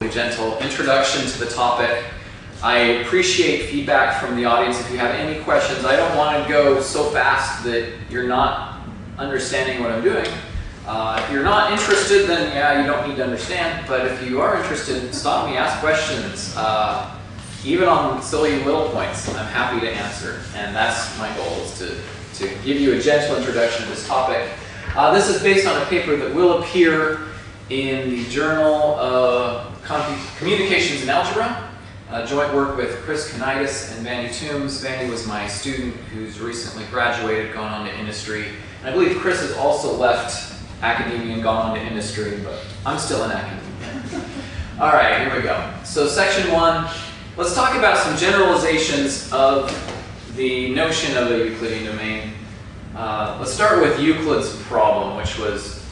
Gentle introduction to the topic. I appreciate feedback from the audience. If you have any questions, I don't want to go so fast that you're not understanding what I'm doing. If you're not interested, then yeah, you don't need to understand. But if you are interested, stop me, ask questions. Even on silly little points, I'm happy to answer. And that's my goal, is to give you a gentle introduction to this topic. This is based on a paper that will appear in the Journal of Communications and Algebra, joint work with Chris Kanitis and Vanny Toombs. Vanny was my student who's recently graduated, gone on to industry. And I believe Chris has also left academia and gone on to industry, but I'm still in academia. All right, here we go. So section 1, let's talk about some generalizations of the notion of a Euclidean domain. Let's start with Euclid's problem, which was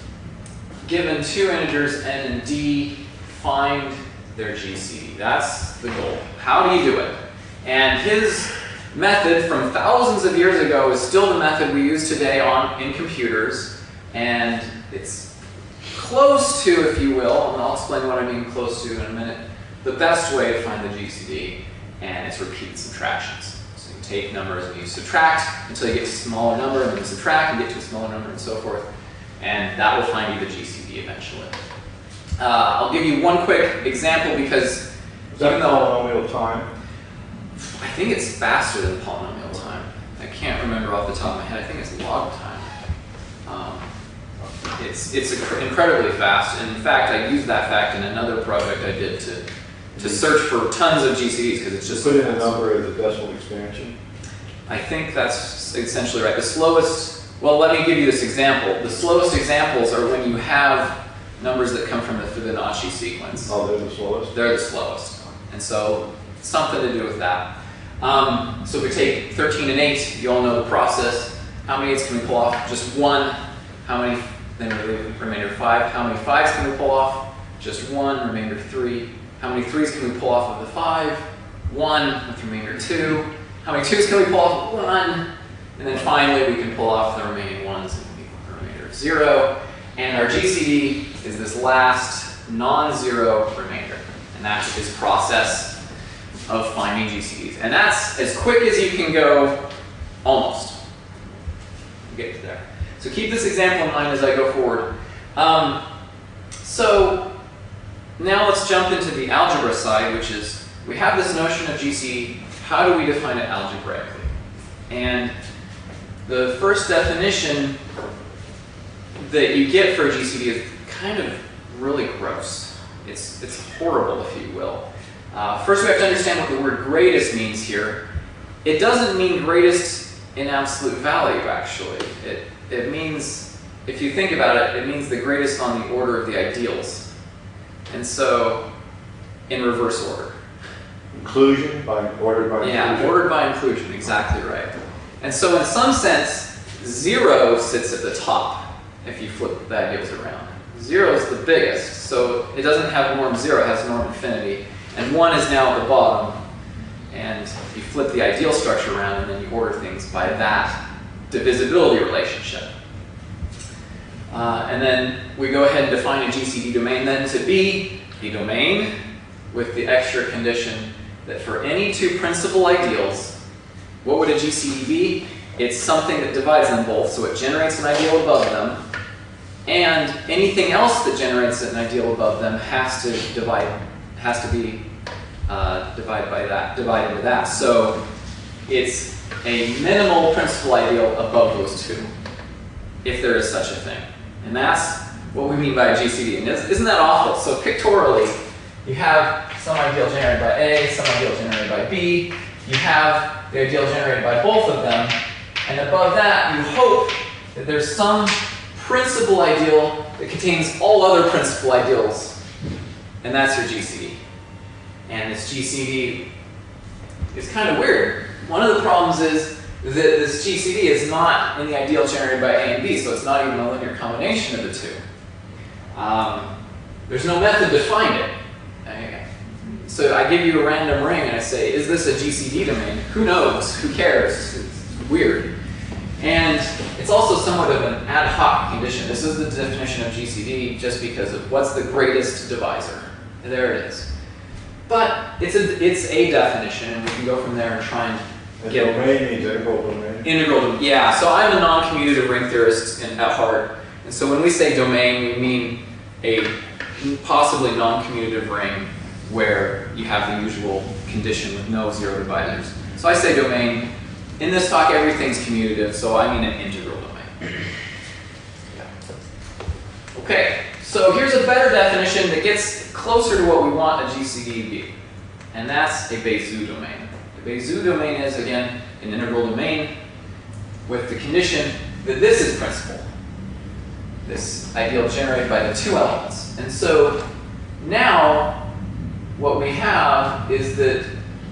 given two integers n and d, find their GCD. That's the goal. How do you do it? And his method from thousands of years ago is still the method we use today in computers, and it's close to, if you will, and I'll explain what I mean close to in a minute, the best way to find the GCD, and it's repeat subtractions. So you take numbers and you subtract until you get to a smaller number, and then subtract and get to a smaller number, and so forth, and that will find you the GCD eventually. I'll give you one quick example because is that polynomial time? I think it's faster than polynomial time. I can't remember off the top of my head. I think it's log time. It's incredibly fast. And in fact, I used that fact in another project I did to search for tons of GCDs because it's just put in a number as the decimal expansion. I think that's essentially right. The slowest. Well, let me give you this example. The slowest examples are when you have numbers that come from the Fibonacci sequence. Oh, they're the slowest? They're the slowest. And so, something to do with that. So if we take 13 and 8, you all know the process. How many 8s can we pull off? Just one. How many? Then we leave remainder 5. How many 5s can we pull off? Just one, remainder 3. How many 3s can we pull off of the 5? 1 with remainder 2. How many 2s can we pull off? 1. And then finally, we can pull off the remaining 1s and leave the remainder of 0. And our GCD is this last non-zero remainder. And that's his process of finding GCDs. And that's as quick as you can go, almost. Get to there. So keep this example in mind as I go forward. So now let's jump into the algebra side, which is we have this notion of GCD. How do we define it algebraically? And the first definition that you get for a GCD is kind of really gross. It's horrible, if you will. First, we have to understand what the word greatest means here. It doesn't mean greatest in absolute value, actually. It means, if you think about it, it means the greatest on the order of the ideals. And so, in reverse order. Inclusion, ordered by inclusion? Yeah, ordered by inclusion, exactly right. And so in some sense, 0 sits at the top if you flip the ideals around. 0 is the biggest, so it doesn't have norm 0, it has norm infinity. And 1 is now at the bottom. And you flip the ideal structure around and then you order things by that divisibility relationship. And then we go ahead and define a GCD domain then to be a domain with the extra condition that for any two principal ideals, what would a GCD be? It's something that divides them both, so it generates an ideal above them, and anything else that generates an ideal above them has to be divided into that. So it's a minimal principal ideal above those two, if there is such a thing. And that's what we mean by a GCD. And isn't that awful? So pictorially, you have some ideal generated by A, some ideal generated by B. You have the ideal generated by both of them. And above that, you hope that there's some principal ideal that contains all other principal ideals. And that's your GCD. And this GCD is kind of weird. One of the problems is that this GCD is not in the ideal generated by A and B, so it's not even a linear combination of the two. There's no method to find it. So I give you a random ring and I say, is this a GCD domain? Who knows? Who cares? It's weird. And it's also somewhat of an ad hoc condition. This is the definition of GCD just because of what's the greatest divisor. There it is. But it's a definition, and we can go from there and try and get domain means integral domain. integral. Yeah. So I'm a non-commutative ring theorist at heart, and so when we say domain, we mean a possibly non-commutative ring where you have the usual condition with no zero divisors. So I say domain. In this talk, everything's commutative, so I mean an integral domain. Yeah. Okay, so here's a better definition that gets closer to what we want a GCD to be, and that's a Bézout domain. The Bézout domain is, again, an integral domain with the condition that this is principal, this ideal generated by the two elements. And so now what we have is that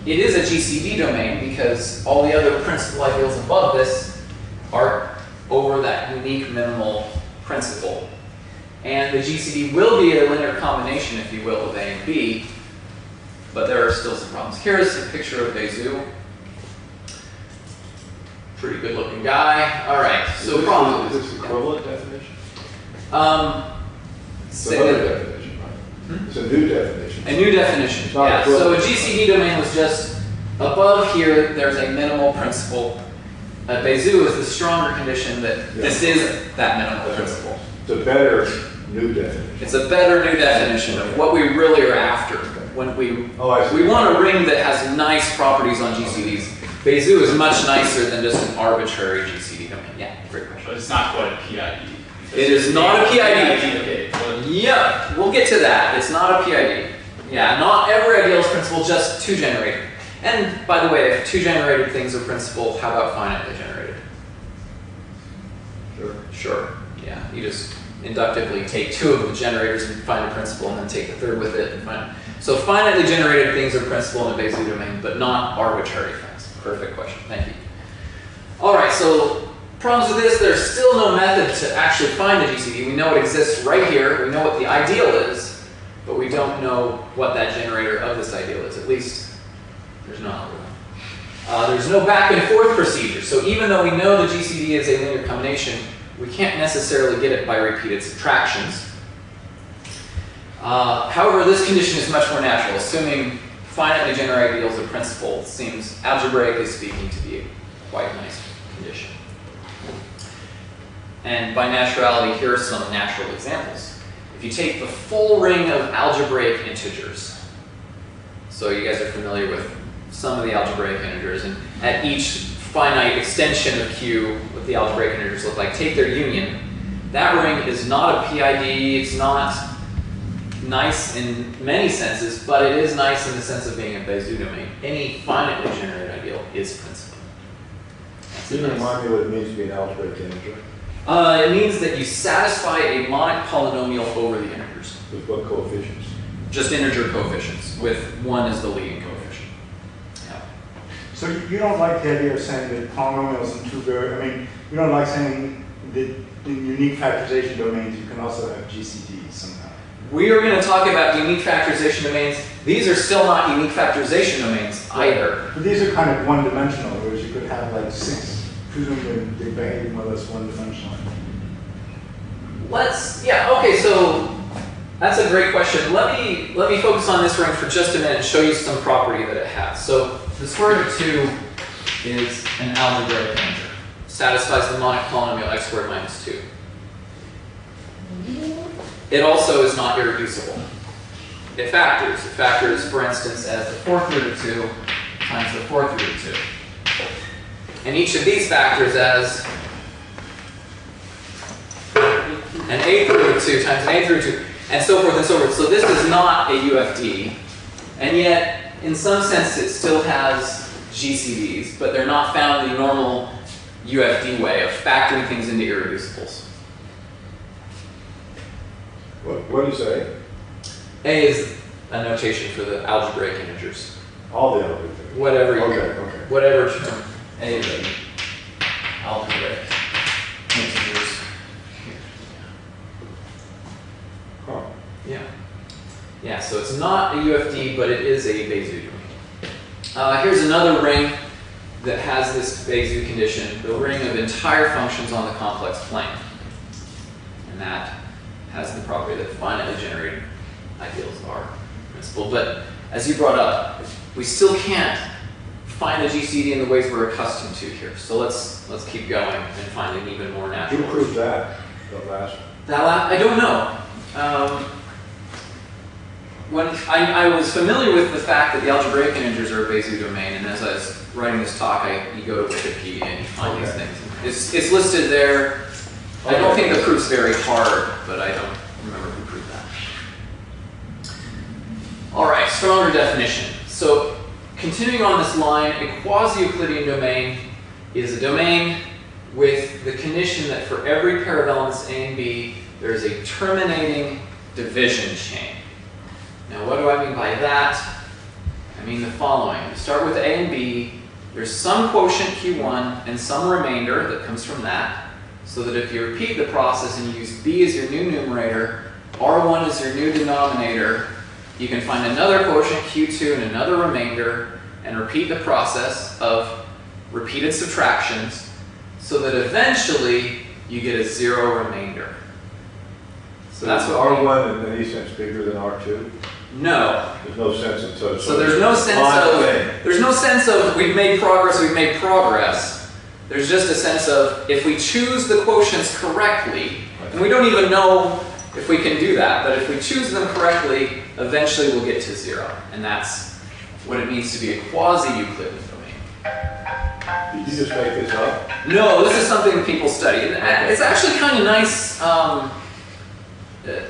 it is a GCD domain because all the other principal ideals above this are over that unique minimal principal. And the GCD will be a linear combination, if you will, of A and B, but there are still some problems. Here's a picture of Bézout. Pretty good looking guy. All right, so problems. Is this equivalent definition? It's Say another that. definition, right? It's a new definition. A new definition. not Yeah. So a equivalent. GCD domain was just above here. There's a minimal principal. Bézout is the stronger condition that this is that minimal principal. It's a better new definition. It's a better new definition of what we really are after when we Oh, I see. we want a ring that has nice properties on GCDs. Bézout is much nicer than just an arbitrary GCD domain. Yeah, great question. But it's not quite a PID. It is not a PID. Okay. Well, Yeah, we'll get to that. It's not a PID. Yeah, not every ideal is principal, just two generated. And by the way, if two generated things are principal, how about finitely generated? Sure. Sure. Yeah, you just inductively take two of the generators and find a principal, and then take the third with it and find. So finitely generated things are principal in a Bézout domain, but not arbitrary things. Perfect question. Thank you. All right. So problems with this: there's still no method to actually find a GCD. We know it exists right here. We know what the ideal is, but we don't know what that generator of this ideal is. At least there's no algorithm. There's no back and forth procedure. So even though we know the GCD is a linear combination, we can't necessarily get it by repeated subtractions. However, this condition is much more natural. Assuming finitely generated ideals of principal seems, algebraically speaking, to be a quite nice condition. And by naturality, here are some natural examples. If you take the full ring of algebraic integers, so you guys are familiar with some of the algebraic integers, and at each finite extension of Q, what the algebraic integers look like, take their union. That ring is not a PID, it's not nice in many senses, but it is nice in the sense of being a Bézout domain. Any finitely generated ideal is principal. Can you remind me what it means to be an algebraic integer? It means that you satisfy a monic polynomial over the integers. With what coefficients? Just integer coefficients, with one as the leading coefficient. Yeah. So you don't like the idea of saying that polynomials and you don't like saying that in unique factorization domains you can also have GCDs somehow. We are going to talk about unique factorization domains. These are still not unique factorization domains either. But these are kind of one-dimensional, whereas you could have like six, presumably they behave more or less one-dimensionally. Okay, so that's a great question. Let me focus on this ring for just a minute and show you some property that it has. So the square root of 2 is an algebraic integer. Satisfies the monic polynomial x squared minus 2. It also is not irreducible. It factors. It factors, for instance, as the fourth root of 2 times the fourth root of 2. And each of these factors as an eighth root of 2 times an eighth root of 2, and so forth and so forth. So this is not a UFD, and yet, in some sense, it still has GCDs, but they're not found the normal UFD way of factoring things into irreducibles. What do you say? A is a notation for the algebraic integers. All the algebraic. Whatever you, Okay. whatever term. A is a algebraic integers. Huh. Yeah. Yeah, so it's not a UFD, but it is a Bézout domain. Here's another ring that has this Bézout condition, the ring of entire functions on the complex plane. And that has the property that finitely generated ideals are principle. But as you brought up, we still can't find the GCD in the ways we're accustomed to here. So let's keep going and find an even more natural. Who proved that? The last. I don't know. When I was familiar with the fact that the algebraic integers are a Bezier domain, and as I was writing this talk, you go to Wikipedia and you find these things. It's listed there. I don't think the proof's very hard, but I don't remember who proved that. All right, stronger definition. So continuing on this line, a quasi-Euclidean domain is a domain with the condition that for every pair of elements A and B, there is a terminating division chain. Now, what do I mean by that? I mean the following. We start with A and B. There's some quotient Q1 and some remainder that comes from that, so that if you repeat the process and you use B as your new numerator, R1 is your new denominator, you can find another quotient Q2 and another remainder and repeat the process of repeated subtractions so that eventually you get a 0 remainder. So that's what R1 in any sense bigger than R2? No. There's no sense of so there's no sense of we've made progress. There's just a sense of if we choose the quotients correctly, and we don't even know if we can do that, but if we choose them correctly, eventually we'll get to 0. And that's what it means to be a quasi-Euclidean domain. Did you just make this up? No, this is something that people study. It's actually kind of nice,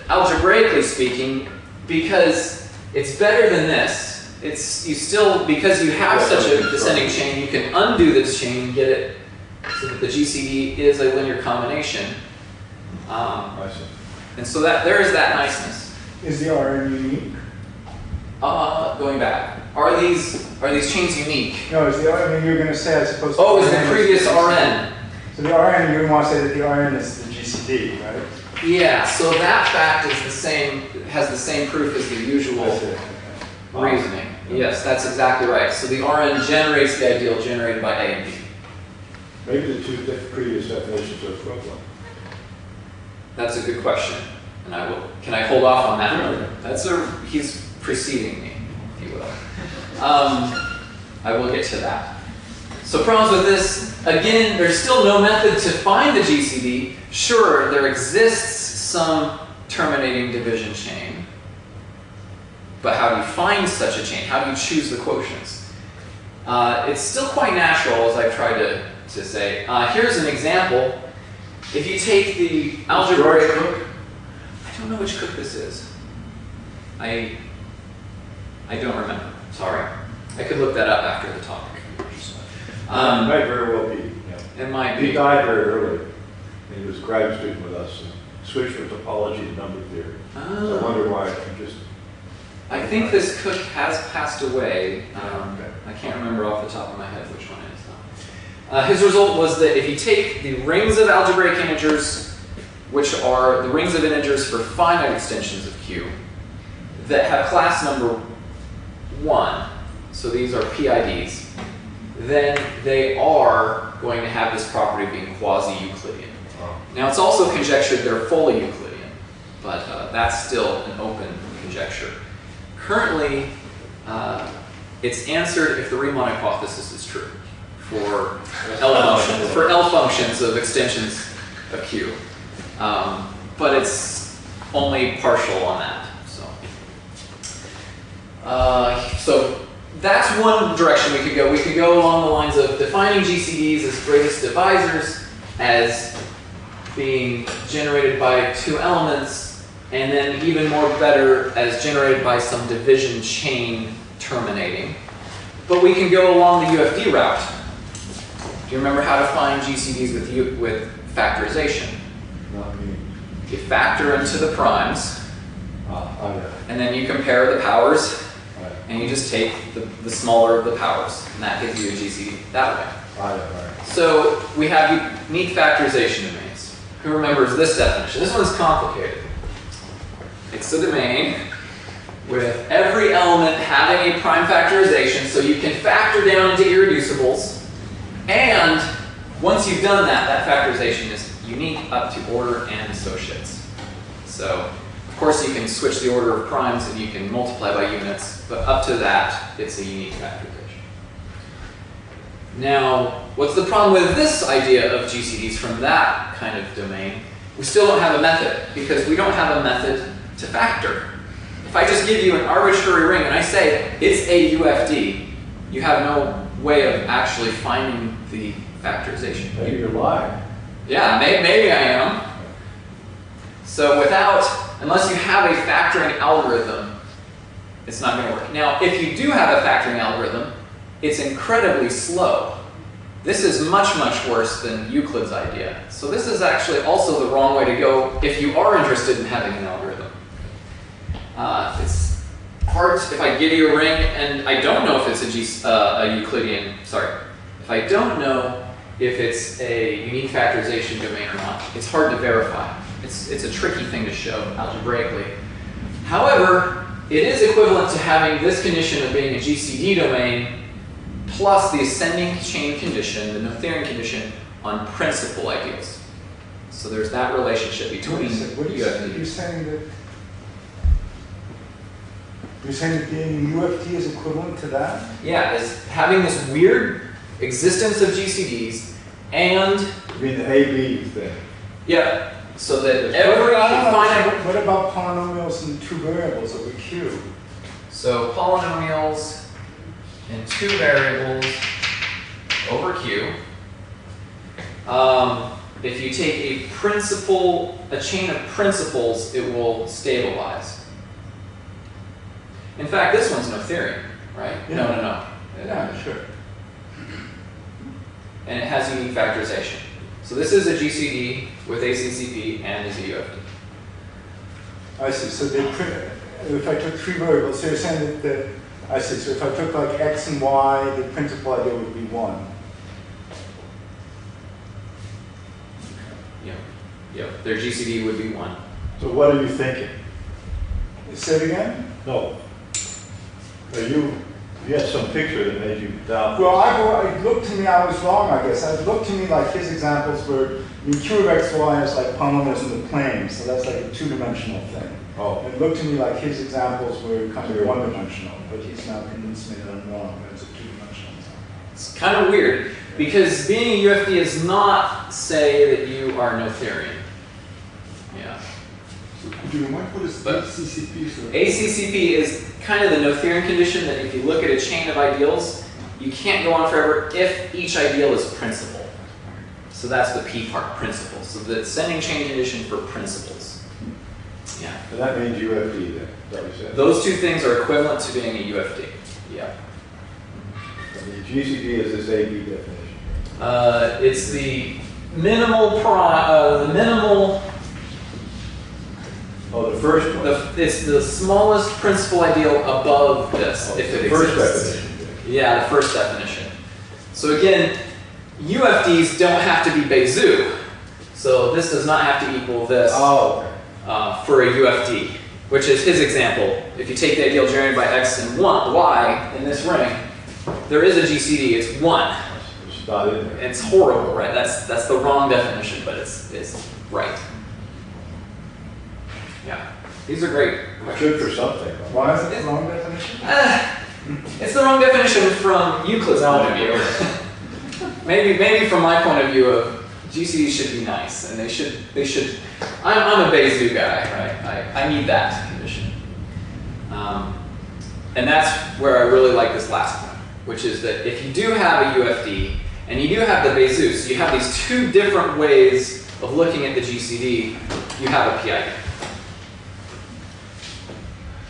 algebraically speaking, because it's better than this. Because you have such a descending chain, you can undo this chain and get it so that the GCD is a linear combination. I see. And so there is that niceness. Is the Rn unique? Going back, are these chains unique? No, is the Rn, you're going to say, I suppose. Oh, is the previous Rn? So the Rn, you want to say that the Rn is the GCD, right? Yeah. So that fact is the same, has the same proof as the usual reasoning. Yes, that's exactly right. So the Rn generates the ideal generated by A and B. Maybe the two previous definitions are equivalent. That's a good question, and can I hold off on that? He's preceding me, if you will. I will get to that. So problems with this, again, there's still no method to find the GCD. Sure, there exists some terminating division chain, but how do you find such a chain? How do you choose the quotients? It's still quite natural, as I've tried to say. Here's an example. If you take the algebraic Cook, I don't know which Cook this is. I don't remember. Sorry. I could look that up after the talk. It might very well be. Yeah. It might be. He died very early, and he was a graduate student with us, and switched from topology to number theory. So I wonder why he just... I think this Cook has passed away. I can't remember off the top of my head which one it is. His result was that if you take the rings of algebraic integers, which are the rings of integers for finite extensions of Q, that have class number 1, so these are PIDs, then they are going to have this property of being quasi-Euclidean. Now it's also conjectured they're fully Euclidean, but that's still an open conjecture. Currently, it's answered if the Riemann hypothesis is true for L functions of extensions of Q. But it's only partial on that. So that's one direction we could go. We could go along the lines of defining GCDs as greatest divisors, as being generated by 2 elements, and then even more better as generated by some division chain terminating. But we can go along the UFD route. Do you remember how to find GCDs with factorization? Not me. You factor into the primes, Yeah. and then you compare the powers, Right. and you just take the smaller of the powers, and that gives you a GCD that way. Right. So we have unique factorization domains. Who remembers this definition? This one's complicated. It's a domain with every element having a prime factorization, so you can factor down into irreducibles, and once you've done that, that factorization is unique up to order and associates. So Of course, you can switch the order of primes and you can multiply by units, but up to that, it's a unique factorization. Now, what's the problem with this idea of GCDs from that kind of domain? We still don't have a method, because we don't have a method to factor. If I just give you an arbitrary ring and I say it's a UFD, you have no way of actually finding the factorization. Maybe you're lying. Yeah, maybe I am. So unless you have a factoring algorithm, it's not going to work. Now, if you do have a factoring algorithm, it's incredibly slow. This is much, much worse than Euclid's idea. So this is actually also the wrong way to go if you are interested in having an algorithm. It's hard if I give you a ring and I don't know if it's a Euclidean, if I don't know if it's a unique factorization domain or not, it's hard to verify. It's a tricky thing to show algebraically. However, it is equivalent to having this condition of being a GCD domain plus the ascending chain condition, the Noetherian condition, on principal ideals. So there's that relationship between UFD. You're saying that being UFD is equivalent to that? Yeah, is having this weird existence of GCDs and... You mean the AB thing? Yeah, so that every finite... What about polynomials in two variables over Q? So polynomials in two variables over Q. If you take a chain of principles, it will stabilize. In fact, this one's Noetherian, right? Yeah. No. Yeah, sure. And it has unique factorization. So this is a GCD with ACCP and is a UFD. I see. So if I took three variables, so you're saying that I see. So if I took like x and y, the principal ideal would be 1. Yep. Their GCD would be 1. So what are you thinking? Say it again? No. You had some picture that made you doubt. Well, it looked to me, I was wrong, I guess. It looked to me like his examples were, Q of x, y is like polynomials in the plane, so that's like a two-dimensional thing. Oh. It looked to me like his examples were kind of one-dimensional, but he's now convinced me that I'm wrong, that it's a two-dimensional thing. It's kind of weird, because being a UFD is not say that you are Noetherian. Yeah. Do you mind what is ACCP? So ACCP is kind of the Noetherian condition that if you look at a chain of ideals, you can't go on forever if each ideal is principal. So that's the P part, principal. So the ascending chain condition for principles. Yeah. And that means UFD then, is that what you said? Those two things are equivalent to being a UFD. Yeah. And the GCD is this AB definition. It's the minimal Oh, the first one. It's the smallest principal ideal above this, if it First exists. definition. Yeah, the first definition. So again, UFDs don't have to be Bezout. So this does not have to equal this for a UFD, which is his example. If you take the ideal generated by x and y in this ring, there is a GCD, it's 1. It's not in there. It's horrible, right? That's the wrong definition, but it's right. Yeah, these are great. It's good for something. Why is it the wrong definition? It's the wrong definition from Euclid's point of view. maybe from my point of view of GCDs should be nice, and they should. I'm a Bezout guy, right? I need that condition, and that's where I really like this last one, which is that if you do have a UFD and you do have the Bezout, so you have these two different ways of looking at the GCD, you have a PID.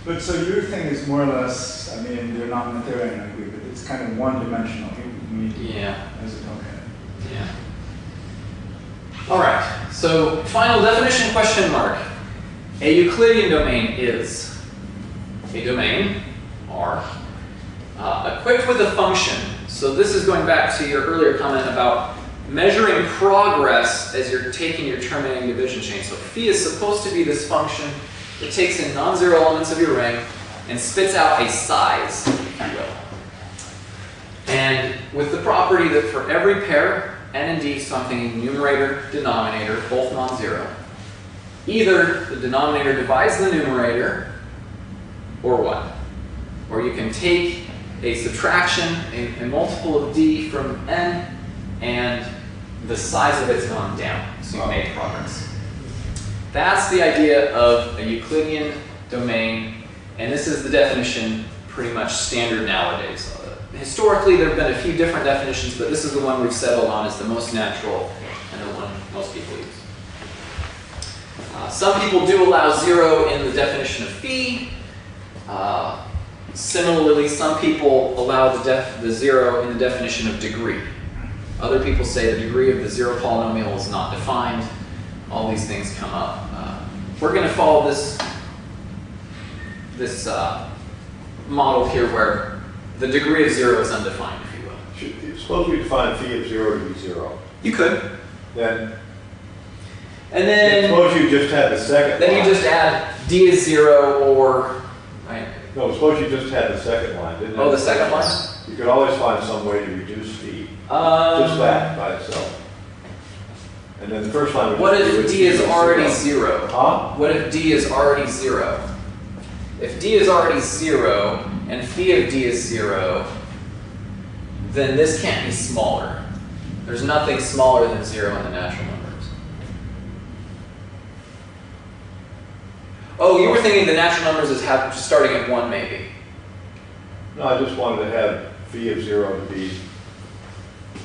But so your thing is more or less, I mean, they're not Noetherian, I agree, but it's kind of one-dimensional. Yeah. Is it okay? Yeah. All right. So final definition question mark. A Euclidean domain is a domain R equipped with a function. So this is going back to your earlier comment about measuring progress as you're taking your terminating division chain. So phi is supposed to be this function that takes in non-zero elements of your ring and spits out a size, if you will. And with the property that for every pair, n and d, so I'm thinking numerator, denominator, both non-zero, either the denominator divides the numerator, or what? Or you can take a subtraction, a multiple of d from n, and the size of it's gone down, so you made progress. That's the idea of a Euclidean domain, and this is the definition pretty much standard nowadays. Historically, there have been a few different definitions, but this is the one we've settled on as the most natural and the one most people use. Some people do allow 0 in the definition of phi. Similarly, some people allow the 0 in the definition of degree. Other people say the degree of the 0 polynomial is not defined. All these things come up. We're going to follow this model here where the degree of 0 is undefined, if you will. Suppose we define phi of 0 to be 0. You could. Then, and then suppose you just had the second Then line. you just add d is 0 or... Right? No, suppose you just had the second line. Didn't Oh, the second line? You could always find some way to reduce phi. Just that by itself. And then the first line would What just be if with d phi is of already 0? Huh? What if d is already 0? If d is already 0 and phi of d is 0, then this can't be smaller. There's nothing smaller than 0 in the natural numbers. Oh, you were thinking the natural numbers is starting at 1 maybe. No, I just wanted to have phi of 0 to be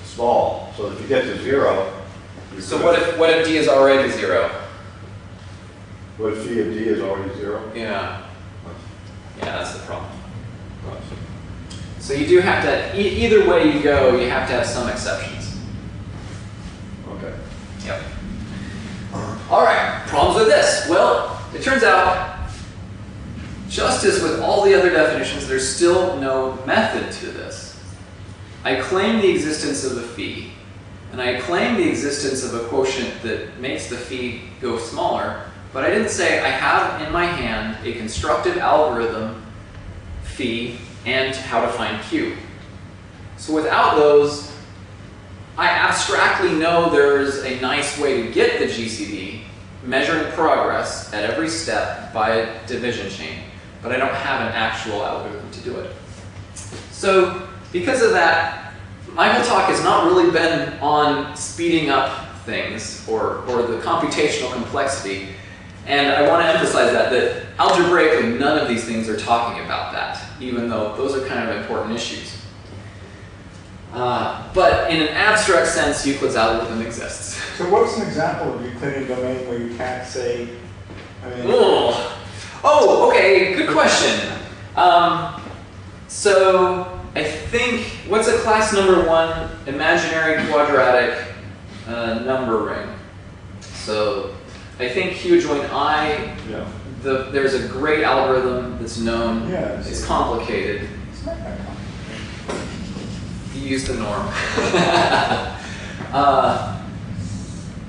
small. So if you get to 0, So what if d is already 0? What if phi of d is already 0? Yeah. Yeah, that's the problem. So you do have to, either way you go, you have to have some exceptions. Okay. Yep. All right, problems with this. Well, it turns out, just as with all the other definitions, there's still no method to this. I claim the existence of a phi, and I claim the existence of a quotient that makes the phi go smaller, but I didn't say I have in my hand a constructive algorithm, phi, and how to find q. So without those, I abstractly know there's a nice way to get the GCD, measuring progress at every step by a division chain, but I don't have an actual algorithm to do it. So because of that, my whole talk has not really been on speeding up things or the computational complexity. And I want to emphasize that algebraically, none of these things are talking about that, even though those are kind of important issues. But in an abstract sense, Euclid's algorithm exists. So what's an example of Euclidean domain where you can't say, Oh, okay, good question. So I think, what's a class number 1 imaginary quadratic number ring? So I think Q join I, Yeah. there's a great algorithm that's known. Yeah, It's complicated. it's not that complicated. You use the norm.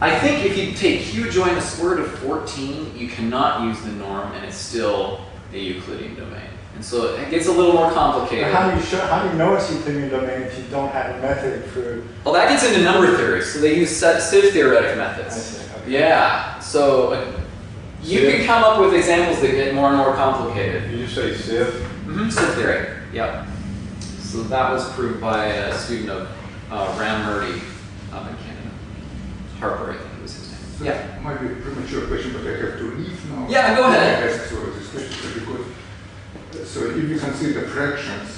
I think if you take Q join the square root of 14, you cannot use the norm, and it's still a Euclidean domain. And so it gets a little more complicated. But how do you know it's Euclidean domain if you don't have a method for? Well, that gets into number theory, so they use sieve theoretic I methods. see, okay. Yeah, so you can come up with examples that get more and more complicated. Did you say sieve? Sieve theory, yep. So that was proved by a student of Ram Murdy up in Canada. Harper, I think was his name. So Yeah. it might be a premature question, but I have to leave now. Yeah, go ahead. I ask sort of this question because, so if you consider fractions,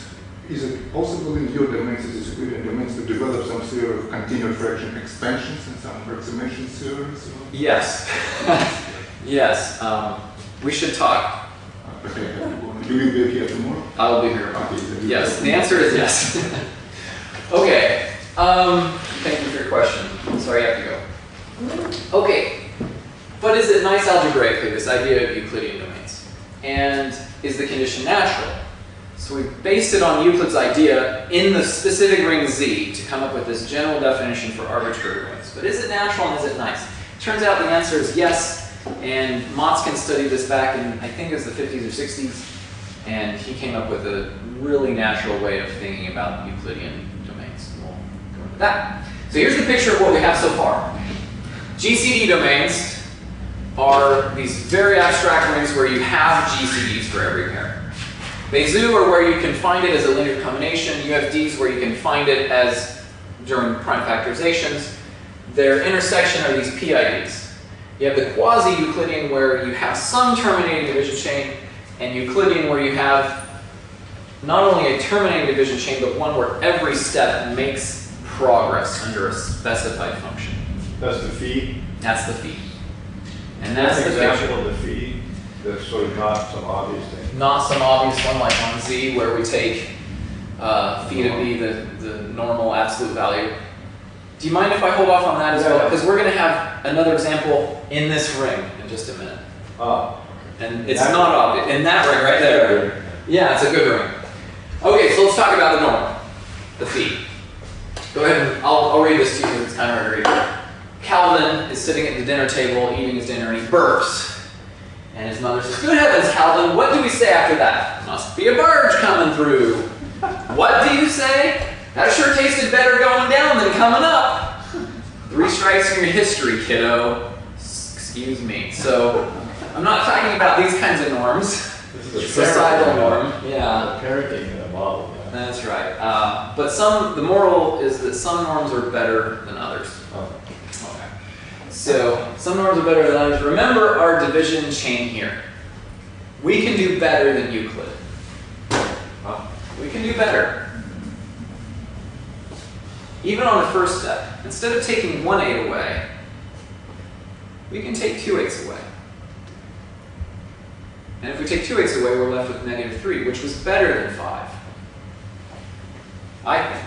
is it possible in your domains, as Euclidean domains, to develop some theory of continued fraction expansions and some approximation theories? Yes. Yes. We should talk. But I have to go. You will be here tomorrow? I will be here. Okay, then Yes. The answer is yes. Okay. Thank you for your question. Sorry, I have to go. Okay. But is it nice algebraically, this idea of Euclidean domains? And is the condition natural? So we based it on Euclid's idea in the specific ring Z to come up with this general definition for arbitrary rings. But is it natural and is it nice? Turns out the answer is yes. And Motzkin studied this back in, I think it was the 50s or 60s. And he came up with a really natural way of thinking about Euclidean domains. We'll go into that. So here's the picture of what we have so far. GCD domains are these very abstract rings where you have GCDs for every pair. Bezout are where you can find it as a linear combination. You have Ds where you can find it as during prime factorizations. Their intersection are these PIDs. You have the quasi-Euclidean where you have some terminating division chain, and Euclidean where you have not only a terminating division chain, but one where every step makes progress under a specified function. That's the feed. That's the feed. And that's an the example of the feed. That's sort of not some obvious thing. Not some obvious one like on Z where we take phi to be the normal absolute value. Do you mind if I hold off on that as well? Because we're going to have another example in this ring in just a minute. And it's not obvious. In that ring right there. Yeah, it's a good ring. Okay, so let's talk about the normal, the phi. Go ahead and I'll read this to you because it's kind of hard to read. Calvin is sitting at the dinner table eating his dinner and he burps. And his mother says, "Good heavens, Calvin, what do we say after that? Must be a barge coming through." "What do you say? That sure tasted better going down than coming up." 3 strikes in your history, kiddo. Excuse me. So, I'm not talking about these kinds of norms. This is a Societal norm. Yeah. Parenting in a model. Yeah. That's right. But the moral is that some norms are better than others. Okay. So, some norms are better than others. Remember our division chain here. We can do better than Euclid. We can do better. Even on the first step, instead of taking 1/8 away, we can take 2/8 away. And if we take 2/8 away, we're left with -3, which was better than 5. I think.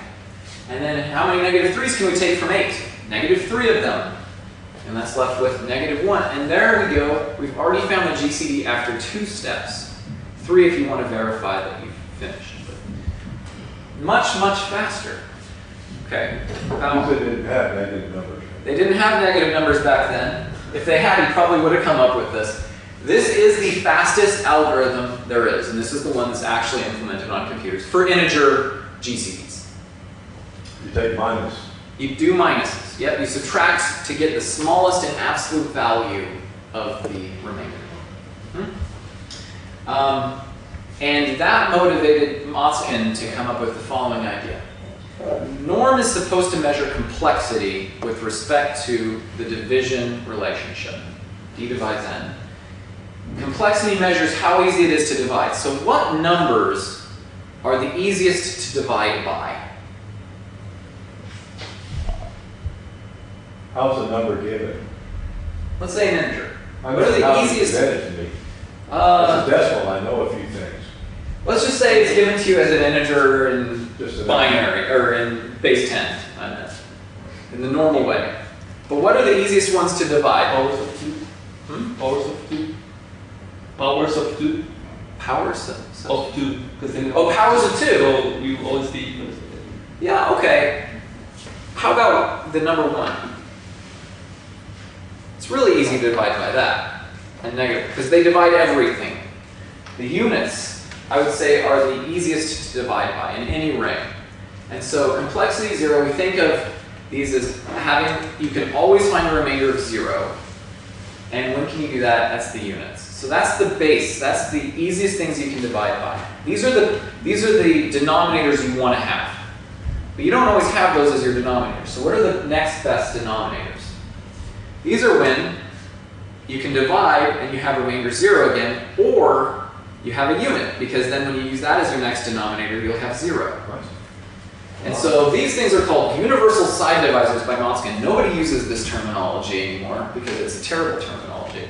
And then how many -3s can we take from 8? -3 of them. And that's left with -1. And there we go. We've already found the GCD after 2 steps. 3 if you want to verify that you've finished. Much, much faster. Okay. They didn't have negative numbers. They didn't have negative numbers back then. If they had, he probably would have come up with this. This is the fastest algorithm there is, and this is the one that's actually implemented on computers for integer GCDs. You take minus. You do minuses. Yep, you subtract to get the smallest and absolute value of the remainder. And that motivated Motzkin to come up with the following idea. Norm is supposed to measure complexity with respect to the division relationship. D divides n. Complexity measures how easy it is to divide. So what numbers are the easiest to divide by? How's the number given? Let's say an integer. I What are know the how easiest? you read it to me. As a decimal, I know a few things. Let's just say it's given to you as an integer in Just an binary, or in base 10, I meant, in the normal way. But what are the easiest ones to divide? Powers of 2. Powers of 2. Powers of 2. Powers Of 2. Oh, powers of 2. So you always be. Yeah, okay. How about the number 1? It's really easy to divide by that. And negative, because they divide everything. The units, I would say, are the easiest to divide by in any ring. And so complexity 0, we think of these as having, you can always find a remainder of 0. And when can you do that? That's the units. So that's the base. That's the easiest things you can divide by. These are the denominators you want to have. But you don't always have those as your denominators. So what are the next best denominators? These are when you can divide and you have remainder 0 again, or you have a unit, because then when you use that as your next denominator, you'll have 0. And so these things are called universal side divisors by Motzkin. Nobody uses this terminology anymore because it's a terrible terminology.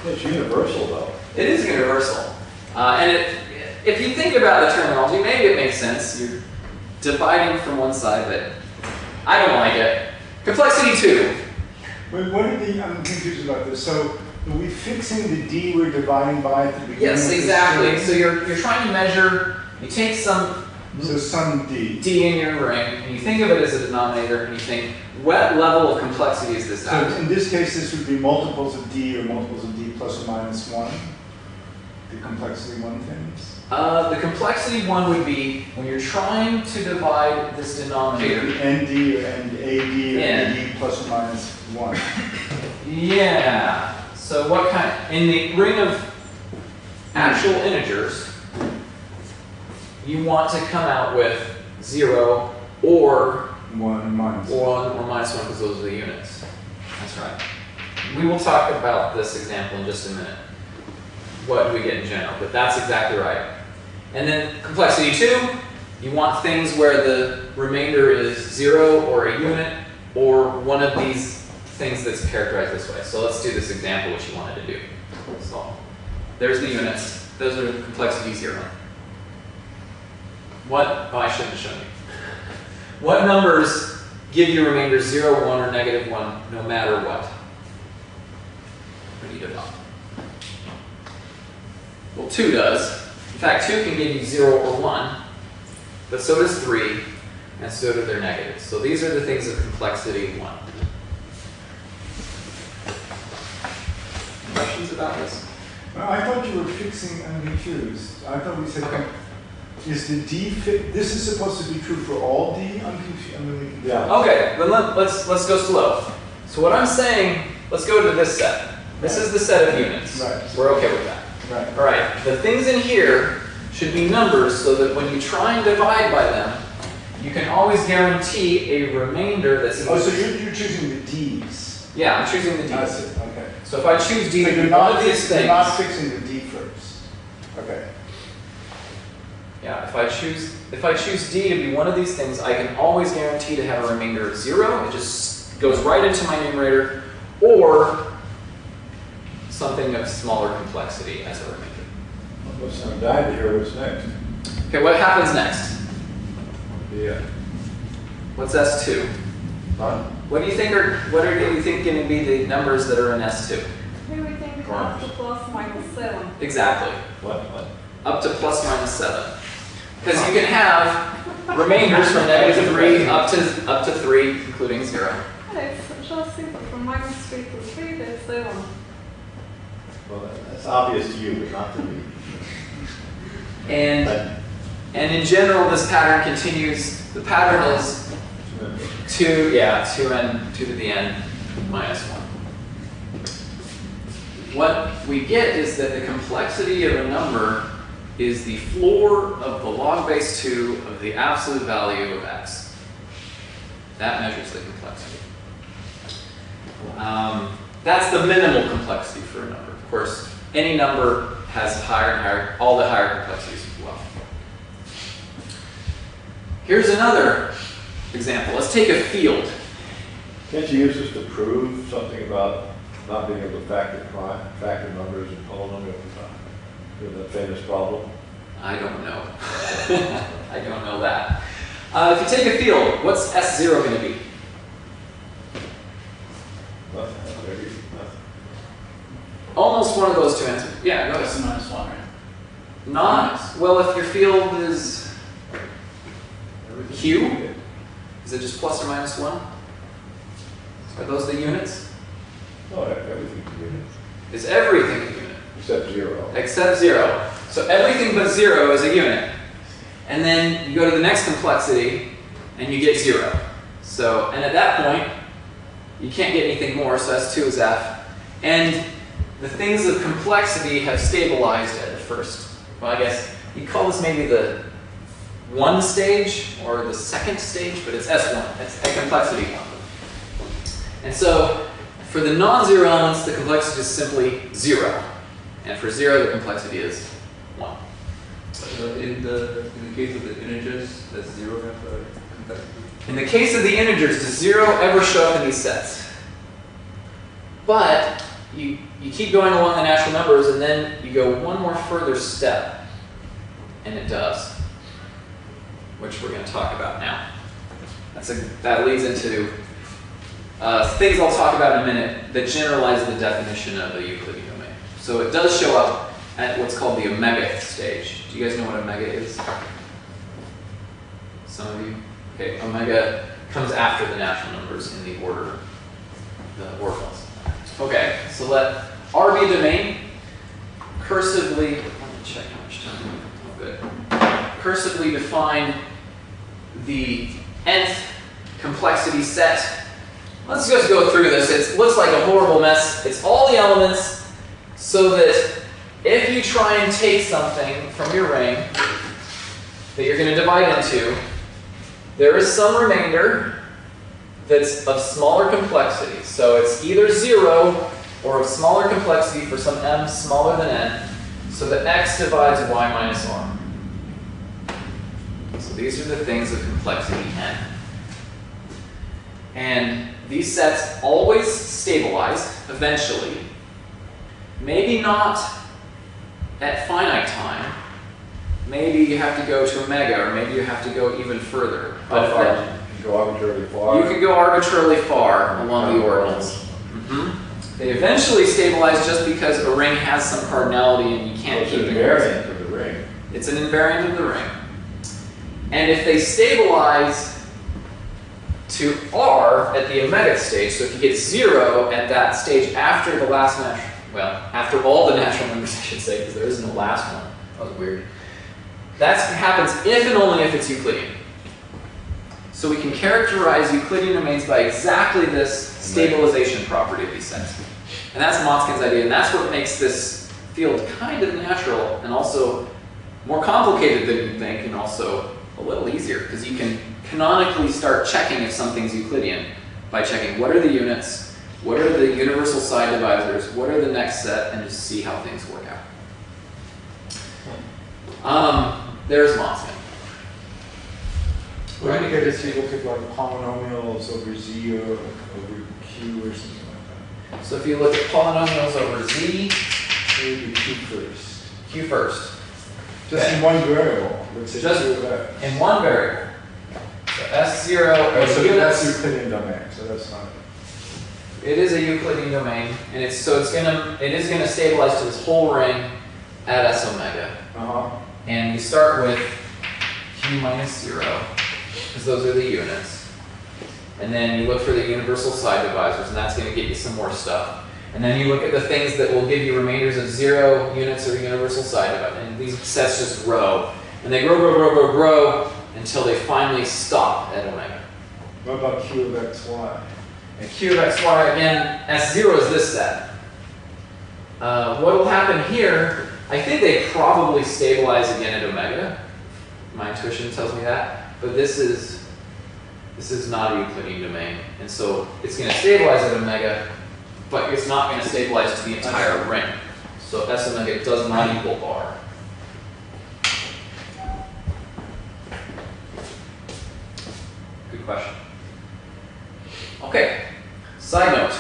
It's universal, though. It is universal. If you think about the terminology, maybe it makes sense. You're dividing from one side, but I don't like it. Complexity 2. Wait, I'm confused about this. So, are we fixing the D we're dividing by at the beginning? Yes, of the exactly. string? So you're trying to measure, you take some some D. D in your ring, and you think of it as a denominator, and you think, what level of complexity is this So at? in this case, this would be multiples of D or multiples of D plus or minus 1. The complexity 1 things. The complexity 1 would be when you're trying to divide this denominator. ND or AD or N. AD plus or minus 1. Yeah. So what kind? In the ring of actual integers, you want to come out with 0 or 1 minus 1. 1 or minus 1 because those are the units. That's right. We will talk about this example in just a minute. What do we get in general? But that's exactly right. And then complexity 2, you want things where the remainder is 0 or a unit or one of these things that's characterized this way. So let's do this example which you wanted to do. So there's the units. Those are complexity 0. What? Oh, I shouldn't have shown you. What numbers give you remainder 0, 1, or negative 1 no matter what? What do you develop? Well, 2 does. In fact, 2 can give you 0 or 1, but so does 3, and so do their negatives. So these are the things of complexity 1. Questions about this? Well, I thought you were fixing, I'm confused. I thought we said, Okay. Is the D this is supposed to be true for all D? I'm confused. Yeah. Okay, then let's go slow. So what I'm saying, let's go to this set. This is the set of units. Right. We're okay with that. Right. All right, the things in here should be numbers so that when you try and divide by them, you can always guarantee a remainder that's Oh, so you're choosing the D's. Yeah, I'm choosing the D. I see, okay. So if I choose D So to you're be one not, of these you're things, not fixing the D first. Okay. yeah, if I choose D to be one of these things, I can always guarantee to have a remainder of 0. It just goes right into my numerator, or something of smaller complexity as a remainder. Let's not die to hear what's next. Okay, what happens next? Yeah. What's S2? Huh? What do you think going to be the numbers that are in S2? Everything up to plus minus 7. Exactly. What? Up to plus minus 7. Because you can have remainders from negative 3 up to 3, including 0. It's just simple. From minus 3 to 3, that's 7. Well, that's obvious to you, but not to me. And in general, this pattern continues. The pattern is 2 to the n minus 1. What we get is that the complexity of a number is the floor of the log base 2 of the absolute value of x. That measures the complexity. That's the minimal complexity for a number. Of course, any number has higher and higher, all the higher complexities as well. Here's another example. Let's take a field. Can't you use this to prove something about not being able to factor numbers and polynomial that famous problem? I don't know. I don't know that. If you take a field, what's S0 going to be? Nothing. Almost one of those two answers. Yeah, go Plus ahead. minus 1, right? Not, well, if your field is Q, is it just plus or minus 1? Are those the units? No, everything's a unit. Is everything a unit? Except 0. Except 0. So everything but 0 is a unit. And then you go to the next complexity and you get 0. So, and at that point, you can't get anything more, so S2 is F. And the things of complexity have stabilized at the first. Well, I guess you call this maybe the 1 stage or the second stage, but it's S1. It's a complexity 1. And so for the non-zero elements, the complexity is simply 0. And for 0, the complexity is 1. In the case of the integers, does 0 have a complexity? In the case of the integers, does 0 ever show up in these sets? But you keep going along the natural numbers, and then you go one more further step, and it does, which we're going to talk about now. That leads into things I'll talk about in a minute that generalize the definition of a Euclidean domain. So it does show up at what's called the omega stage. Do you guys know what omega is? Some of you? Okay, omega comes after the natural numbers in the order, the ordinals. Okay, so let R be a domain. Cursively, let me check how much time. Oh, good. Cursively define the nth complexity set Let's just go through this. It looks like a horrible mess. It's all the elements so that if you try and take something from your ring that you're going to divide into, there is some remainder that's of smaller complexity. So it's either 0 or of smaller complexity for some m smaller than n, so that x divides y minus r. So these are the things of complexity n. And these sets always stabilize eventually. Maybe not at finite time. Maybe you have to go to omega, or maybe you have to go even further. How far? You can go arbitrarily far. You can go arbitrarily far along the ordinals. They eventually stabilize just because a ring has some cardinality and you can't keep it. It's an it. invariant of the ring. It's an invariant of the ring. And if they stabilize to R at the omegic stage, so if you get 0 at that stage after the last natural, well, after all the natural numbers, I should say, because there isn't a last one. That was weird. That happens if and only if it's Euclidean. So we can characterize Euclidean domains by exactly this stabilization property of these sets. And that's Motzkin's idea, and that's what makes this field kind of natural and also more complicated than you think, and also a little easier, because you can canonically start checking if something's Euclidean by checking what are the units, what are the universal side divisors, what are the next set, and just see how things work out. There's Motzkin. Right, you get to look at like polynomials over Z or over Q or something like that. So if you look at polynomials over Z, Maybe Q first. Q first. Just Okay. in one variable. Let's say Just 2 of X. in one variable. So S0 Oh, are so the that's units. Euclidean domain, so that's not. It is a Euclidean domain, and it is gonna stabilize to this whole ring at S omega. Uh-huh. And you start with Q minus 0, because those are the units. And then you look for the universal side divisors, and that's going to get you some more stuff. And then you look at the things that will give you remainders of 0 units or universal side divisors. And these sets just grow. And they grow, grow, grow, grow, grow until they finally stop at omega. What about Q of XY? And Q of xy, again, S0 is this set. What will happen here, I think they probably stabilize again at omega. My intuition tells me that. But this is not a Euclidean domain. And so it's going to stabilize at omega, but it's not going to stabilize to the entire ring. So S omega does not equal bar. Good question. Okay, side note.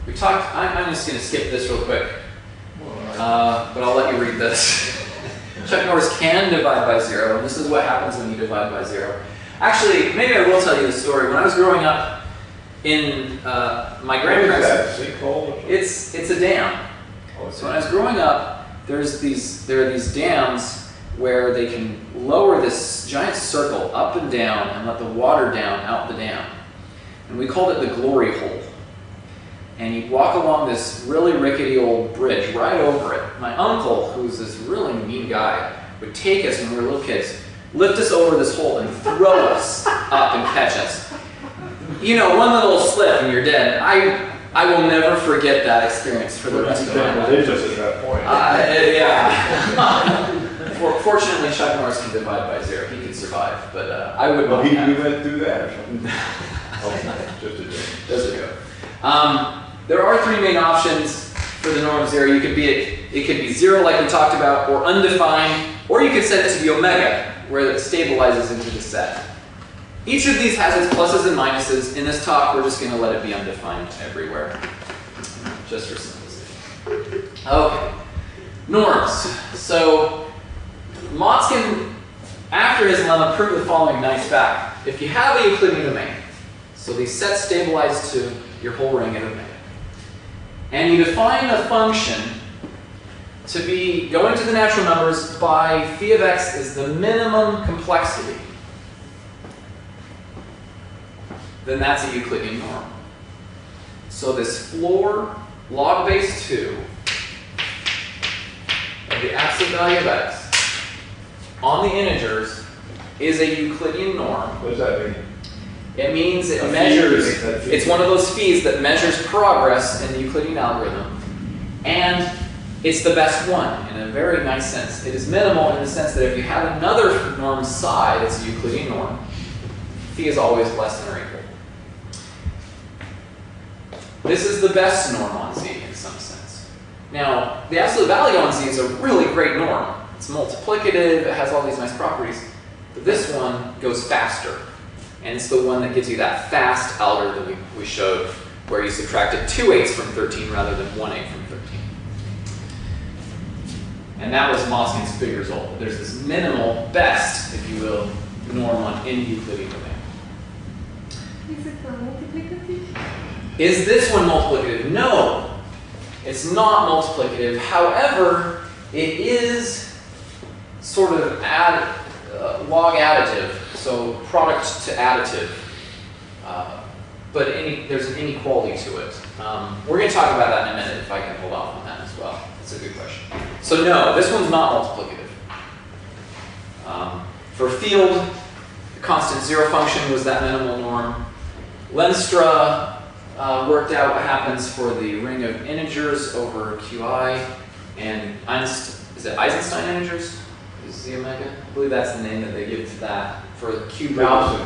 We talked, I'm just going to skip this real quick, but I'll let you read this. Chuck Norris can divide by 0, and this is what happens when you divide by 0. Actually, maybe I will tell you the story. When I was growing up in my grandparents, Sinkhole or something? it's a dam. Oh, So when I was growing up, there are these dams where they can lower this giant circle up and down and let the water down out the dam. And we called it the glory hole. And you'd walk along this really rickety old bridge right over it. My uncle, who's this really mean guy, would take us when we were little kids, lift us over this hole and throw us up and catch us. You know, one little slip and you're dead. I will never forget that experience for the rest of my life. Religious at that point. Yeah. Fortunately, Chuck Norris can divide by 0. He can survive, but I would Well, not he have. went through that or something. Okay, just a joke. Does it go? There are 3 main options for the norm of 0. It could be 0 like we talked about, or undefined, or you could set it to be omega, where it stabilizes into the set. Each of these has its pluses and minuses. In this talk, we're just going to let it be undefined everywhere, just for simplicity. Okay, norms. So Motzkin, after his lemma, proved the following nice fact. If you have a Euclidean domain, so these sets stabilize to your whole ring at omega, and you define a function to be going to the natural numbers by phi of x is the minimum complexity, then that's a Euclidean norm. So this floor log base 2 of the absolute value of x on the integers is a Euclidean norm. What does that mean? It means it A fee, measures, you make that fee. it's one of those fees that measures progress in the Euclidean algorithm. And it's the best one in a very nice sense. It is minimal in the sense that if you have another norm psi that's a Euclidean norm, phi is always less than or equal. This is the best norm on Z in some sense. Now, the absolute value on Z is a really great norm. It's multiplicative, it has all these nice properties. But this one goes faster. And it's the one that gives you that fast algorithm we showed, where you subtracted 2 8s from 13 rather than 1 8 from 13. And that was Moskin's big result. There's this minimal, best, if you will, norm on any Euclidean domain. Is it multiplicative? Is this one multiplicative? No, it's not multiplicative. However, it is sort of log additive, so product to additive. But there's an inequality to it. We're going to talk about that in a minute if I can hold off on that as well. That's a good question. So no, this one's not multiplicative. For field, the constant zero function was that minimal norm. Lenstra worked out what happens for the ring of integers over Qi, and is it Eisenstein integers? Is the omega? I believe that's the name that they give to that for the cube root.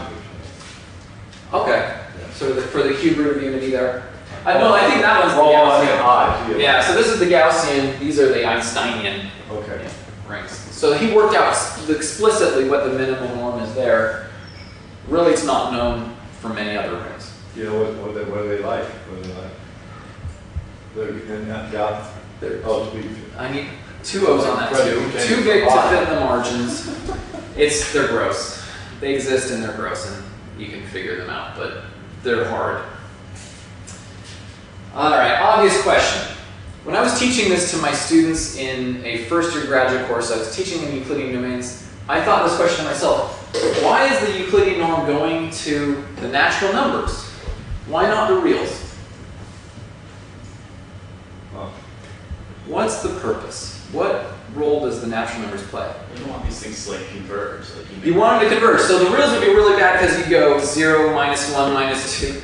Okay, so for the cube root of unity there. No, I think that one's the Gaussian. Yeah, so this is the Gaussian. These are the Einsteinian rings. So he worked out explicitly what the minimal norm is there. Really, it's not known for many other rings. You know what are they like? What are they like? They're in that gap. I need 2 O's on that too. Too big to fit in the margins. They're gross. They exist and they're gross, and you can figure them out, but they're hard. All right, obvious question. When I was teaching this to my students in a first-year graduate course, I was teaching them Euclidean domains. I thought this question to myself: why is the Euclidean norm going to the natural numbers? Why not the reals? What's the purpose? What role does the natural numbers play? You don't want these things to like converge. You want them to converge. So the reals would be really bad because you go 0, -1, -2.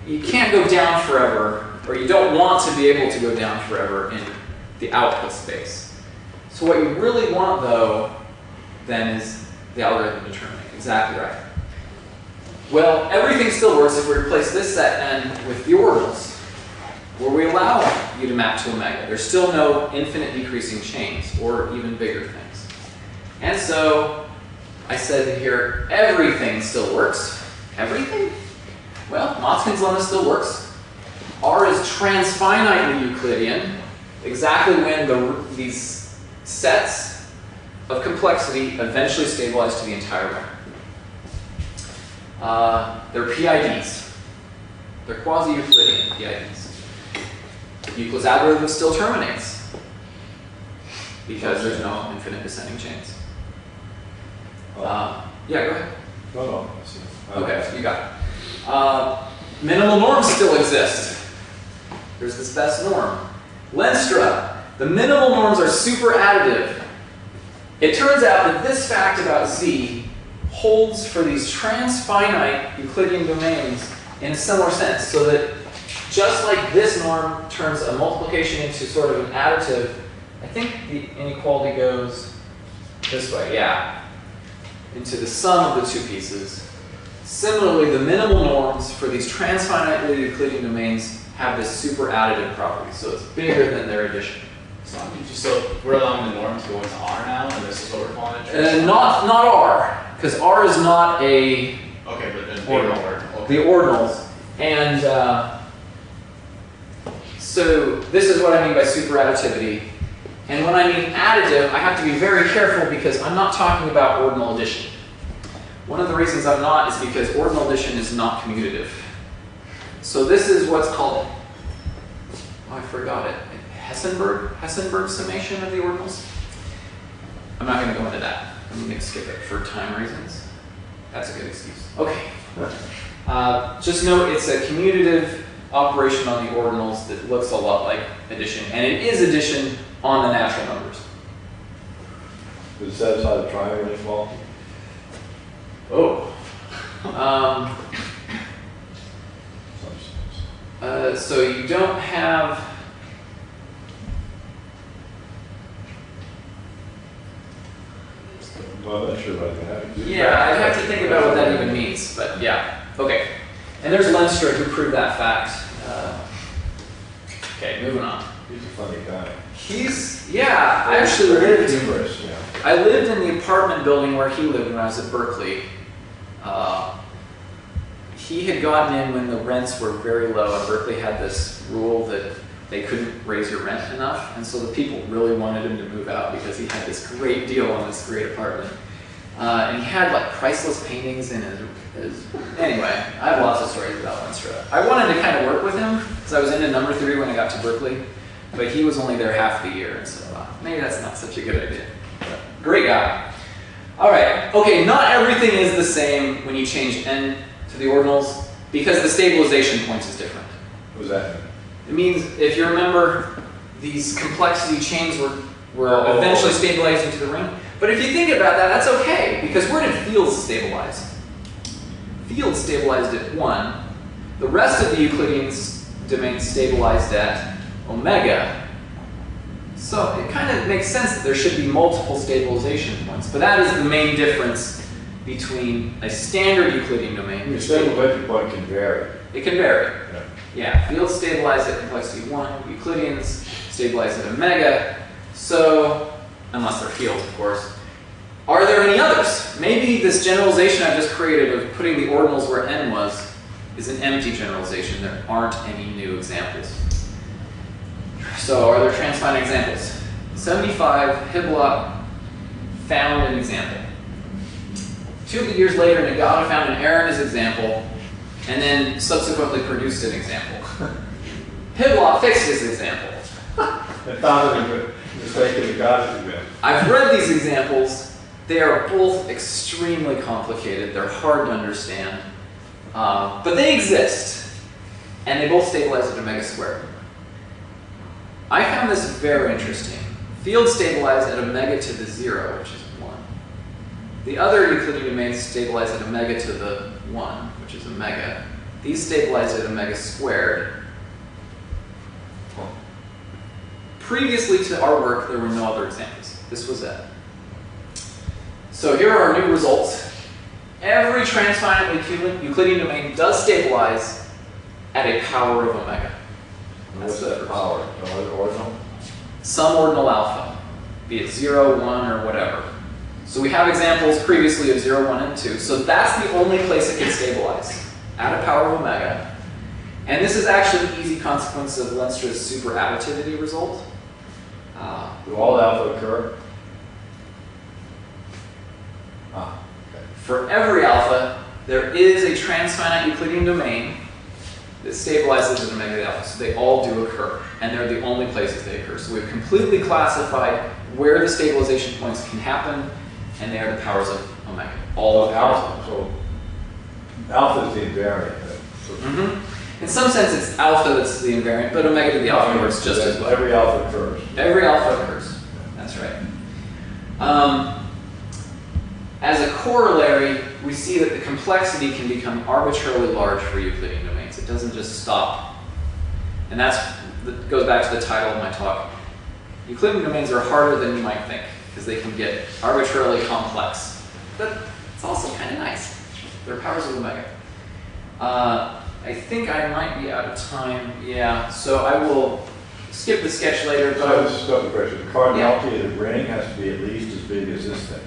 You can't go down forever, or you don't want to be able to go down forever in the output space. So what you really want, though, then is the algorithm determining. Exactly right. Well, everything still works if we replace this set n with the orbitals, where we allow you to map to omega. There's still no infinite decreasing chains, or even bigger things. And so I said here, everything still works. Everything? Well, Motzkin's lemma still works. R is transfinitely Euclidean, exactly when these sets of complexity eventually stabilize to the entire ring. They're PIDs. They're quasi-Euclidean PIDs. Euclid's algorithm still terminates because there's no infinite descending chains. Yeah, go ahead. No. Okay, you got it. Minimal norms still exist. There's this best norm. Lenstra, the minimal norms are super additive. It turns out that this fact about Z holds for these transfinite Euclidean domains in a similar sense, so that just like this norm turns a multiplication into sort of an additive, I think the inequality goes this way, yeah, into the sum of the two pieces. Similarly, the minimal norms for these transfinitely Euclidean domains have this super additive property, so it's bigger than their addition. So we're allowing the norm to go into R now, and this is what we're calling it? Not R, because R is not a okay, but then ordinal. Okay. The ordinals. And so this is what I mean by super additivity. And when I mean additive, I have to be very careful because I'm not talking about ordinal addition. One of the reasons I'm not is because ordinal addition is not commutative. So this is what's called, I forgot it, Hessenberg summation of the ordinals. I'm not going to go into that. I'm going to skip it for time reasons. That's a good excuse. Okay. Just note it's a commutative operation on the ordinals that looks a lot like addition, and it is addition on the natural numbers. Does it satisfy the triangle inequality? Oh. So you don't have. Well, I'm not sure about that. Yeah, I'd have to think about what that even means, but yeah. Okay. And there's Lenstra who proved that fact. Okay, moving on. He's a funny guy. Yeah, I actually lived. Humorous, yeah. I lived in the apartment building where he lived when I was at Berkeley. He had gotten in when the rents were very low, and Berkeley had this rule that they couldn't raise your rent enough, and so the people really wanted him to move out because he had this great deal on this great apartment. And he had like priceless paintings in his anyway, I have lots of stories about Lenstra. I wanted to kind of work with him because I was into number theory when I got to Berkeley, but he was only there half the year, and so maybe that's not such a good idea. But great guy. All right, okay, not everything is the same when you change n to the ordinals because the stabilization points is different. What does that mean? It means, if you remember, these complexity chains were eventually stabilized into the ring. But if you think about that, that's okay, because where did fields stabilize? Fields stabilized at 1. The rest of the Euclidean domain stabilized at omega. So it kind of makes sense that there should be multiple stabilization points. But that is the main difference between a standard Euclidean domain. The stabilization point can vary. It can vary. Yeah. Yeah, fields stabilize at complexity 1, Euclideans stabilize at omega. So, unless they're fields, of course. Are there any others? Maybe this generalization I just created of putting the ordinals where n was is an empty generalization. There aren't any new examples. So, are there transfinite examples? 75, Hibbelot found an example. 2 years later, Nagata found an error in his example, and then subsequently produced an example. Hibbelot fixed his example. I found a mistake in the God's example. I've read these examples. They are both extremely complicated. They're hard to understand. But they exist. And they both stabilize at omega squared. I found this very interesting. Fields stabilize at omega to the 0, which is 1. The other Euclidean domains stabilize at omega to the 1, which is omega. These stabilize at omega squared. Previously to our work, there were no other examples. This was it. So here are our new results. Every transfinite Euclidean domain does stabilize at a power of omega. What's that power? Ordinal? Some ordinal alpha, be it 0, 1, or whatever. So we have examples previously of 0, 1, and 2. So that's the only place it can stabilize, at a power of omega. And this is actually an easy consequence of Lenstra's superadditivity result. Do all alpha occur? Okay. For every alpha, there is a transfinite Euclidean domain that stabilizes at omega alpha. So they all do occur, and they're the only places they occur. So we've completely classified where the stabilization points can happen, and they are the powers of omega. All of Alpha. So alpha is the invariant. In some sense, it's alpha that's the invariant, but omega to the alpha works just as well. Every alpha occurs. Every alpha occurs. That's right. As a corollary, we see that the complexity can become arbitrarily large for Euclidean domains. It doesn't just stop. And that goes back to the title of my talk. Euclidean domains are harder than you might think, because they can get arbitrarily complex. But it's also kind of nice. They're powers of omega. I think I might be out of time. Yeah, so I will skip the sketch later. So I just got the question. The cardinality of the ring has to be at least as big as this thing.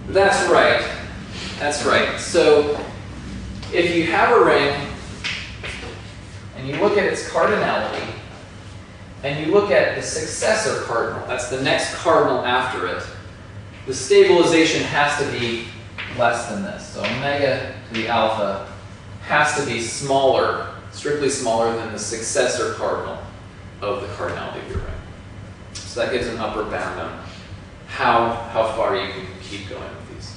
That's right. That's right. So if you have a ring and you look at its cardinality and you look at the successor cardinal, that's the next cardinal after it, the stabilization has to be less than this. So omega to the alpha has to be smaller, strictly smaller than the successor cardinal of the cardinality of your ring. So that gives an upper bound on how far you can keep going with these.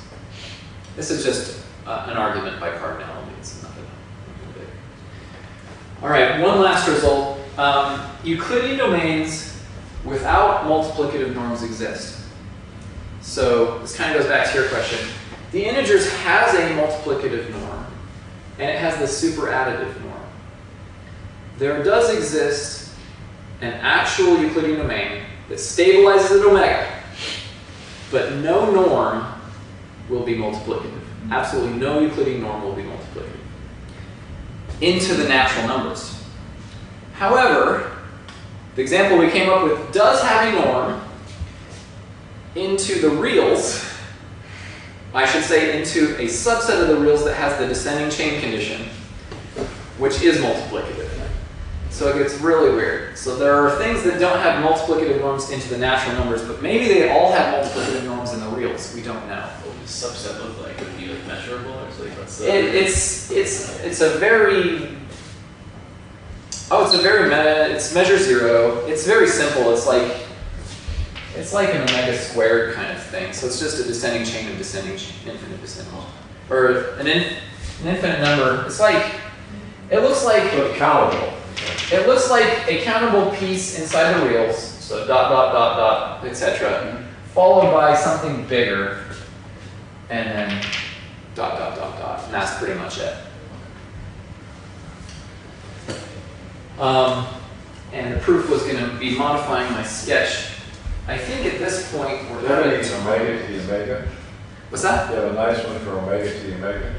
This is just an argument by cardinality. It's nothing big. All right, one last result. Euclidean domains without multiplicative norms exist. So this kind of goes back to your question. The integers has a multiplicative norm, and it has the superadditive norm. there does exist an actual Euclidean domain that stabilizes at omega, but no norm will be multiplicative. Absolutely no Euclidean norm will be multiplicative into the natural numbers. However, the example we came up with does have a norm into the reals. I should say into a subset of the reals that has the descending chain condition, which is multiplicative. So it gets really weird. So there are things that don't have multiplicative norms into the natural numbers, but maybe they all have multiplicative norms in the reals. We don't know. What would the subset look like? Would it be like measurable or something? It's a very it's measure zero. It's very simple. It's like an omega squared kind of thing. So it's just a descending chain of infinite descending, or an infinite number. It's like it looks like So countable. It looks like a countable piece inside the reals, so dot, dot, dot, dot, etc., followed by something bigger, and then dot, dot, dot, dot, and that's pretty much it. And the proof was going to be modifying my sketch. I think at this point we're ready to omega to the omega. What's that? You have a nice one for omega to the omega.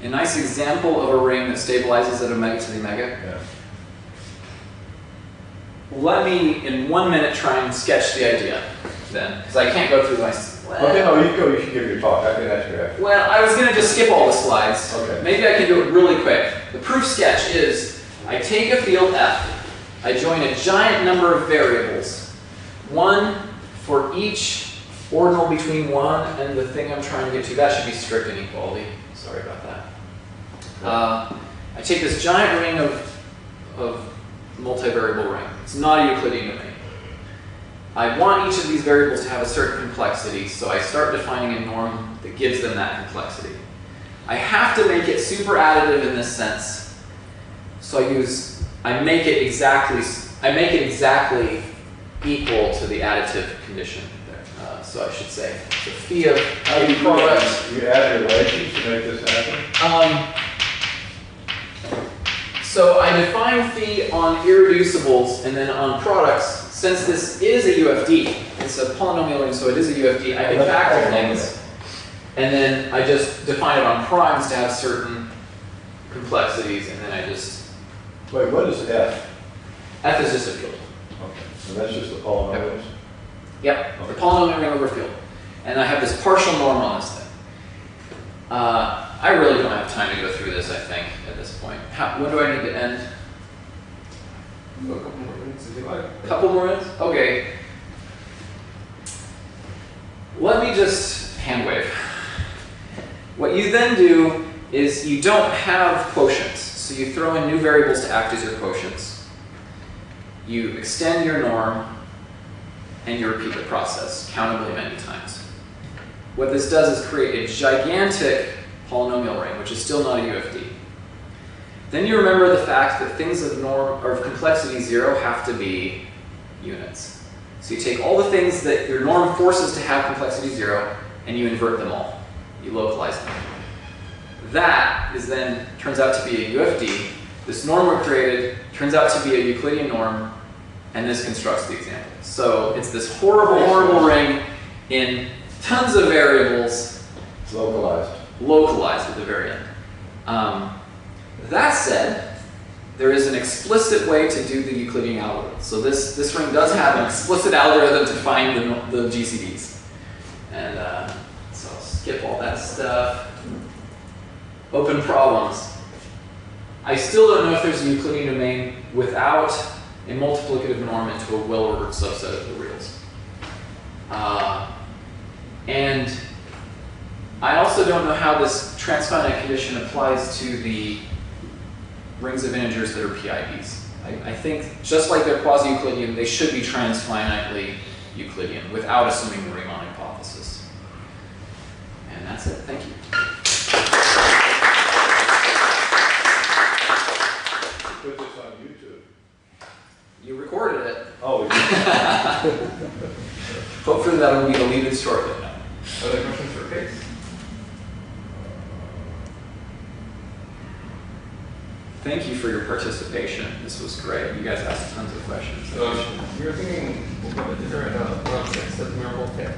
A nice example of a ring that stabilizes at omega to the omega. Yeah. Let me, in 1 minute, try and sketch the idea then, because I can't go through my. Okay, no, you go. You should give your talk. I can ask you after. Well, I was going to just skip all the slides. Okay. Maybe I can do it really quick. The proof sketch is I take a field F, I join a giant number of variables, one for each ordinal between 1 and the thing I'm trying to get to. That should be strict inequality. Sorry about that. I take this giant ring of multivariable ring. It's not a Euclidean domain. I want each of these variables to have a certain complexity, so I start defining a norm that gives them that complexity. I have to make it super additive in this sense, so I make it exactly equal to the additive condition there. So I should say the phi of a product. You add relations to make this happen. So I define phi on irreducibles, and then on products. Since this is a UFD, it's a polynomial ring, so it is a UFD. I can factor things, and then I just define it on primes to have certain complexities, and then I just. Wait, what is F? F is just a field. Okay, so that's just the polynomials. Yep, the polynomial ring over field, and I have this partial norm on this thing. I really don't have time to go through this, I think, at this point. When do I need to end? A couple more minutes if you like. A couple more minutes? Okay. Let me just hand wave. What you then do is you don't have quotients, so you throw in new variables to act as your quotients. You extend your norm, and you repeat the process countably many times. What this does is create a gigantic polynomial ring, which is still not a UFD. Then you remember the fact that things of norm or of complexity 0 have to be units. So you take all the things that your norm forces to have complexity 0, and you invert them all. You localize them. That is then turns out to be a UFD. This norm we created turns out to be a Euclidean norm, and this constructs the example. So it's this horrible, horrible ring in tons of variables. It's localized. Localized at the very end. That said, there is an explicit way to do the Euclidean algorithm. So this ring does have an explicit algorithm to find the GCDs. And so I'll skip all that stuff. Open problems. I still don't know if there's a Euclidean domain without a multiplicative norm into a well-ordered subset of the reals. And I also don't know how this transfinite condition applies to the rings of integers that are PIDs. I think just like they're quasi-Euclidean, they should be transfinitely Euclidean without assuming the Riemann hypothesis. And that's it. Thank you. Put this on YouTube. You recorded it. Oh, we did. Hopefully that will be deleted shortly. Other questions for Case? thank you for your participation. This was great. You guys asked tons of questions. You're thinking, what is there in nonsense that we're both there?